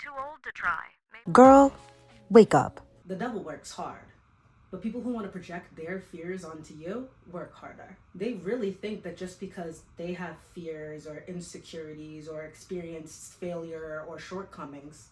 too old to try. Maybe. Girl, wake up. The devil works hard, but people who want to project their fears onto you work harder. They really think that just because they have fears or insecurities or experience failure or shortcomings,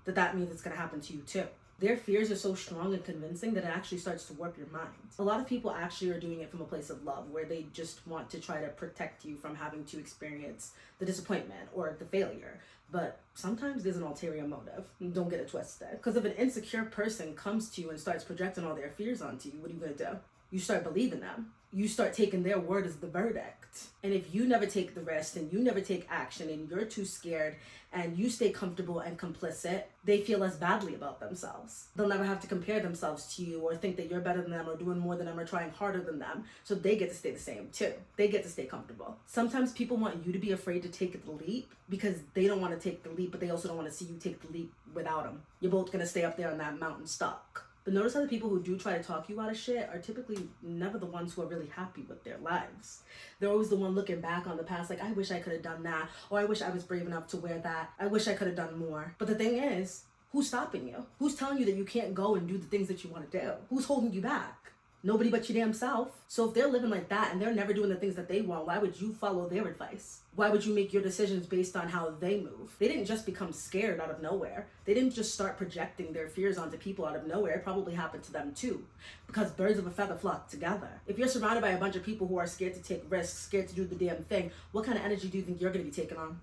that means it's going to happen to you too. Their fears are so strong and convincing that it actually starts to warp your mind. A lot of people actually are doing it from a place of love, where they just want to try to protect you from having to experience the disappointment or the failure. But sometimes there's an ulterior motive. Don't get it twisted. Because if an insecure person comes to you and starts projecting all their fears onto you, what are you going to do? You start believing them. You start taking their word as the verdict. And if you never take the risk and you never take action and you're too scared and you stay comfortable and complicit, they feel less badly about themselves. They'll never have to compare themselves to you or think that you're better than them or doing more than them or trying harder than them. So they get to stay the same too. They get to stay comfortable. Sometimes people want you to be afraid to take the leap because they don't want to take the leap, but they also don't want to see you take the leap without them. You're both going to stay up there on that mountain stuck. But notice how the people who do try to talk you out of shit are typically never the ones who are really happy with their lives. They're always the one looking back on the past like, I wish I could have done that, or I wish I was brave enough to wear that. I wish I could have done more. But the thing is, who's stopping you? Who's telling you that you can't go and do the things that you want to do? Who's holding you back? Nobody but your damn self. So if they're living like that and they're never doing the things that they want, why would you follow their advice? Why would you make your decisions based on how they move? They didn't just become scared out of nowhere. They didn't just start projecting their fears onto people out of nowhere. It probably happened to them too. Because birds of a feather flock together. If you're surrounded by a bunch of people who are scared to take risks, scared to do the damn thing, what kind of energy do you think you're going to be taking on?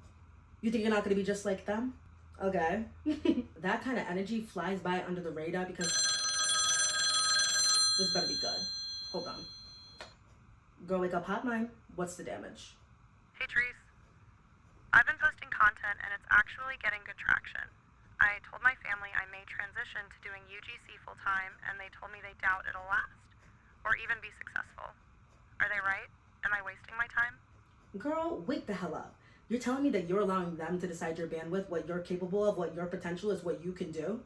You think you're not going to be just like them? Okay. That kind of energy flies by under the radar because this better be good. Hold on. Girl, wake up hotline. What's the damage? Hey, Therese. I've been posting content and it's actually getting good traction. I told my family I may transition to doing UGC full time, and they told me they doubt it'll last or even be successful. Are they right? Am I wasting my time? Girl, wake the hell up. You're telling me that you're allowing them to decide your bandwidth, what you're capable of, what your potential is, what you can do?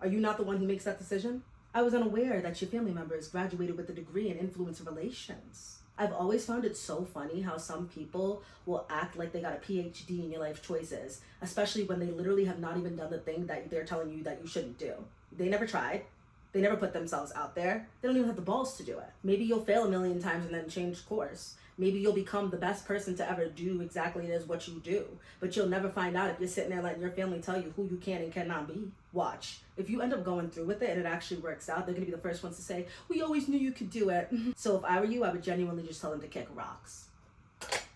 Are you not the one who makes that decision? I was unaware that your family members graduated with a degree in influence relations. I've always found it so funny how some people will act like they got a PhD in your life choices, especially when they literally have not even done the thing that they're telling you that you shouldn't do. They never tried. They never put themselves out there. They don't even have the balls to do it. Maybe you'll fail a million times and then change course. Maybe you'll become the best person to ever do exactly as what you do. But you'll never find out if you're sitting there letting your family tell you who you can and cannot be. Watch. If you end up going through with it and it actually works out, they're going to be the first ones to say, we always knew you could do it. So if I were you, I would genuinely just tell them to kick rocks.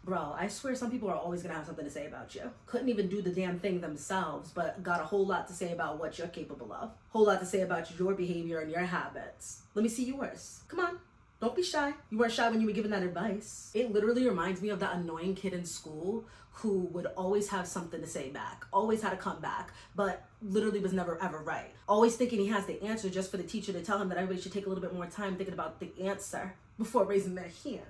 Bro, I swear some people are always going to have something to say about you. Couldn't even do the damn thing themselves, but got a whole lot to say about what you're capable of. Whole lot to say about your behavior and your habits. Let me see yours. Come on. Don't be shy. You weren't shy when you were given that advice. It literally reminds me of that annoying kid in school who would always have something to say back, always had to come back, but literally was never ever right. Always thinking he has the answer just for the teacher to tell him that everybody should take a little bit more time thinking about the answer before raising their hand.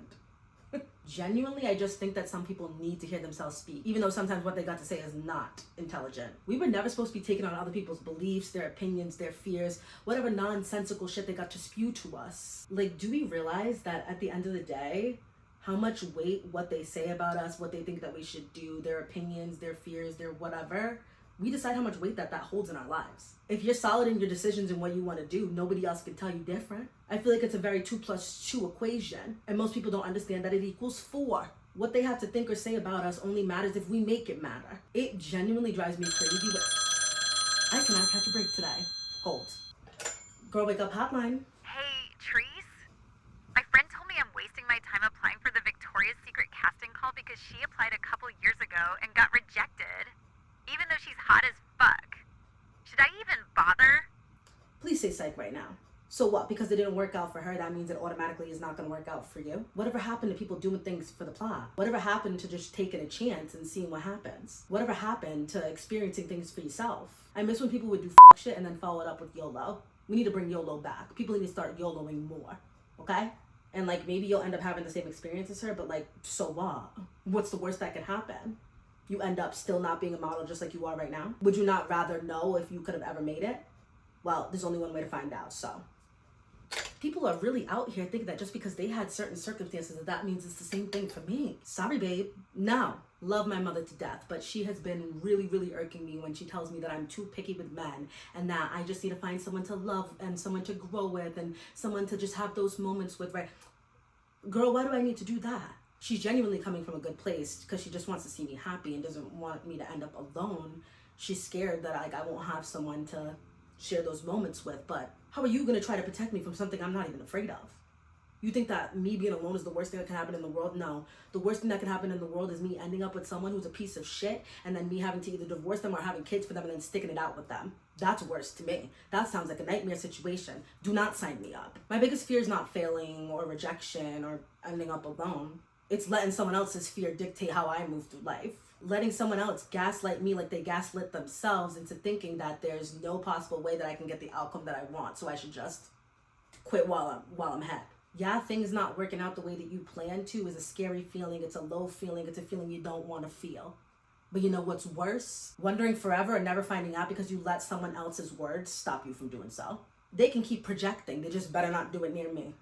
Genuinely, I just think that some people need to hear themselves speak, even though sometimes what they got to say is not intelligent. We were never supposed to be taking on other people's beliefs, their opinions, their fears, whatever nonsensical shit they got to spew to us. Like, do we realize that at the end of the day, how much weight what they say about us, what they think that we should do, their opinions, their fears, their whatever, we decide how much weight that holds in our lives. If you're solid in your decisions and what you want to do, nobody else can tell you different. I feel like it's a very 2 + 2 equation, and most people don't understand that it equals 4. What they have to think or say about us only matters if we make it matter. It genuinely drives me crazy, but I cannot catch a break today. Hold. Girl, wake up hotline. Hey, Therese. My friend told me I'm wasting my time applying for the Victoria's Secret casting call because she applied a couple years ago and got rejected, even though she's hot as fuck. Should I even bother? Please say psych right now. So what? Because it didn't work out for her, that means it automatically is not going to work out for you? Whatever happened to people doing things for the plot? Whatever happened to just taking a chance and seeing what happens? Whatever happened to experiencing things for yourself? I miss when people would do shit and then follow it up with YOLO. We need to bring YOLO back. People need to start YOLOing more, okay? And like, maybe you'll end up having the same experience as her, but like, so what? What's the worst that could happen? You end up still not being a model just like you are right now? Would you not rather know if you could have ever made it? Well, there's only one way to find out, so. People are really out here thinking that just because they had certain circumstances that means it's the same thing for me. Sorry, babe. No. Love my mother to death, but she has been really, really irking me when she tells me that I'm too picky with men and that I just need to find someone to love and someone to grow with and someone to just have those moments with, right? Girl, why do I need to do that? She's genuinely coming from a good place because she just wants to see me happy and doesn't want me to end up alone. She's scared that I won't have someone to share those moments with, but how are you going to try to protect me from something I'm not even afraid of? You think that me being alone is the worst thing that can happen in the world? No. The worst thing that can happen in the world is me ending up with someone who's a piece of shit and then me having to either divorce them or having kids for them and then sticking it out with them. That's worse to me. That sounds like a nightmare situation. Do not sign me up. My biggest fear is not failing or rejection or ending up alone. It's letting someone else's fear dictate how I move through life. Letting someone else gaslight me like they gaslit themselves into thinking that there's no possible way that I can get the outcome that I want, so I should just quit while I'm ahead. Yeah, things not working out the way that you plan to is a scary feeling. It's a low feeling. It's a feeling you don't want to feel. But you know what's worse? Wondering forever and never finding out because you let someone else's words stop you from doing so. They can keep projecting. They just better not do it near me.